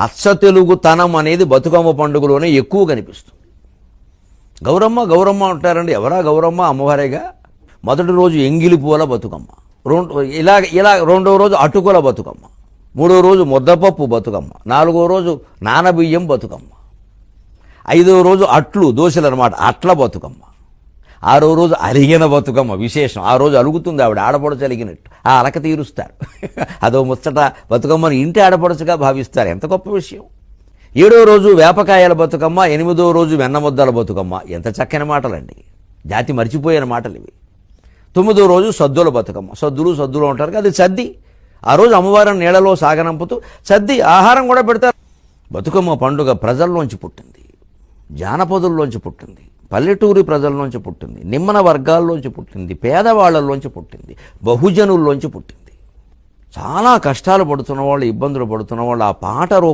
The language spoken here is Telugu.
అచ్చ తెలుగుతనం అనేది బతుకమ్మ పండుగలోనే ఎక్కువ కనిపిస్తుంది. గౌరమ్మ గౌరమ్మ అంటారండి. ఎవరా గౌరమ్మ? అమ్మవారేగా. మొదటి రోజు ఎంగిలి పూల బతుకమ్మ, ఇలా రెండో రోజు అటుకుల బతుకమ్మ, మూడో రోజు ముద్దపప్పు బతుకమ్మ, నాలుగో రోజు నానబియ్యం బతుకమ్మ, ఐదో రోజు అట్లు దోశలు అనమాట అట్ల బతుకమ్మ, ఆరో రోజు అలిగిన బతుకమ్మ. విశేషం, ఆ రోజు అలుగుతుంది ఆవిడ, ఆడపడచు అలిగినట్టు ఆ అలక తీరుస్తారు. అదో ముచ్చట. బతుకమ్మను ఇంటి ఆడపడచుగా భావిస్తారు. ఎంత గొప్ప విషయం. ఏడో రోజు వేపకాయల బతుకమ్మ, ఎనిమిదో రోజు వెన్నముద్దల బతుకమ్మ. ఎంత చక్కని మాటలండి, జాతి మర్చిపోయిన మాటలు ఇవి. తొమ్మిదో రోజు సద్దుల బతుకమ్మ. సద్దులు అంటారు కదా, అది సద్ది. ఆ రోజు అమ్మవారిని నీళ్ళలో సాగనంపుతూ సద్ది ఆహారం కూడా పెడతారు. బతుకమ్మ పండుగ ప్రజల్లోంచి పుట్టింది, జానపదుల్లోంచి పుట్టింది, పల్లెటూరి ప్రజల్లోంచి పుట్టింది, నిమ్మన వర్గాల్లోంచి పుట్టింది, పేదవాళ్లలోంచి పుట్టింది, బహుజనుల్లోంచి పుట్టింది. చాలా కష్టాలు పడుతున్న వాళ్ళు, ఇబ్బందులు పడుతున్న వాళ్ళు ఆ పాట రూపంలో